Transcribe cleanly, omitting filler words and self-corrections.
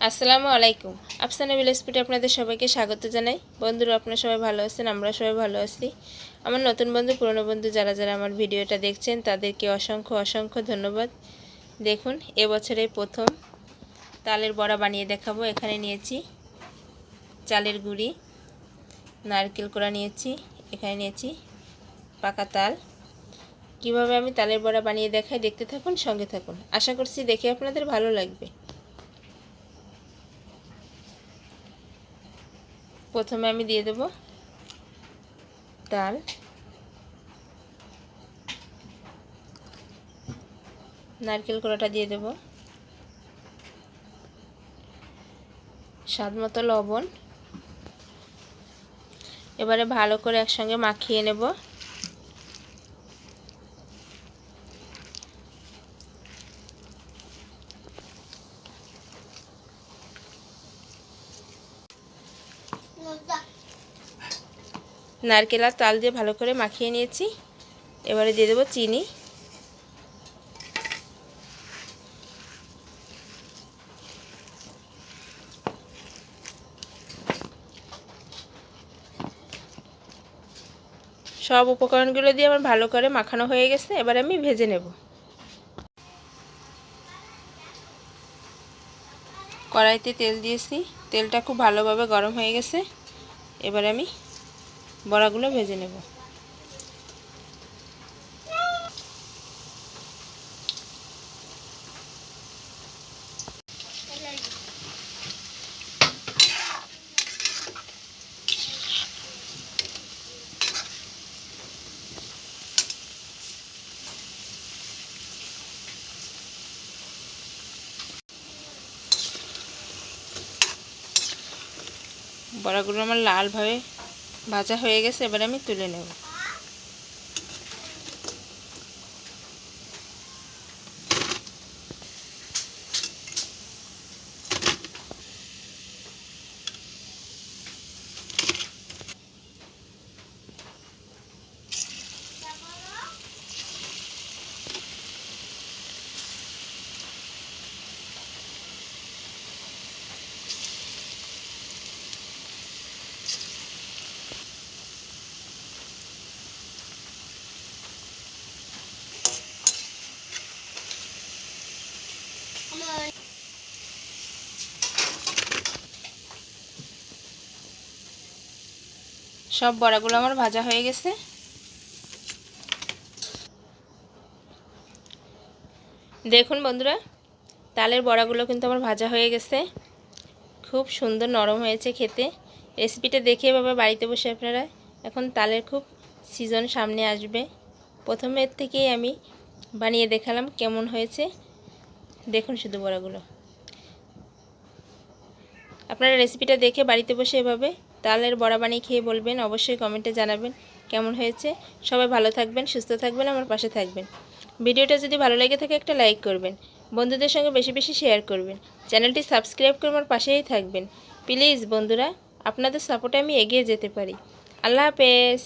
আসসালামু আলাইকুম। আফসানা ভিলেজ ফুডে আপনাদের সবাইকে স্বাগত জানাই। বন্ধুরা, আপনারা সবাই ভালো আছেন? আমরা সবাই ভালো আছি। আমার নতুন বন্ধু, পুরনো বন্ধু যারা যারা আমার ভিডিওটা দেখছেন তাদেরকে অসংখ্য অসংখ্য ধন্যবাদ। দেখুন, এবছরে প্রথম তালের বড়া বানিয়ে দেখাবো। এখানে নিয়েছি চালের গুঁড়ি, নারকেল কোড়া নিয়েছি, এখানে নিয়েছি পাকা তাল। কিভাবে আমি তালের বড়া বানিয়ে দেখাই, দেখতে থাকুন, সঙ্গে থাকুন। আশা করছি দেখে আপনাদের ভালো লাগবে। প্রথমে আমি দিয়ে দেব তাল, নারকেল কোড়াটা দিয়ে দেব, স্বাদ মতো লবণ। এবারে ভালো করে একসঙ্গে মাখিয়ে নেব। নারকেল আর তাল দিয়ে ভালো করে মাখিয়ে নিয়েছি। এবারে দিয়ে দেব চিনি, সব উপকরণগুলো দিয়ে আমার ভালো করে মাখানো হয়ে গেছে। এবার আমি ভেজে নেব। কড়াইতে তেল দিয়েছি, তেলটা খুব ভালোভাবে গরম হয়ে গেছে। এবার আমি বড়াগুলো ভেজে নেব। বড়াগুলো আমার লালভাবে ভাজা হয়ে গেছে। এবার আমি তুলে নেব। সব বড়াগুলো আমার ভাজা হয়ে গেছে। দেখুন বন্ধুরা, তালের বড়াগুলো কিন্তু আমার ভাজা হয়ে গেছে। খুব সুন্দর নরম হয়েছে খেতে। রেসিপিটা দেখে এভাবে বাড়িতে বসে আপনারা, এখন তালের খুব সিজন সামনে আসবে, প্রথমের থেকেই আমি বানিয়ে দেখালাম কেমন হয়েছে। দেখুন শুধু বড়াগুলো। আপনারা রেসিপিটা দেখে বাড়িতে বসে এভাবে তালের বড়া বানিয়ে খেয়ে বলবেন, অবশ্যই কমেন্টে জানাবেন কেমন হয়েছে। সবাই ভালো থাকবেন, সুস্থ থাকবেন, আমার পাশে থাকবেন। ভিডিওটা যদি ভালো লেগে থাকে একটা লাইক করবেন, বন্ধুদের সঙ্গে বেশি বেশি শেয়ার করবেন, চ্যানেলটি সাবস্ক্রাইব করে আমার পাশেই থাকবেন প্লিজ। বন্ধুরা, আপনাদের সাপোর্টে আমি এগিয়ে যেতে পারি। আল্লাহ হাফেজ।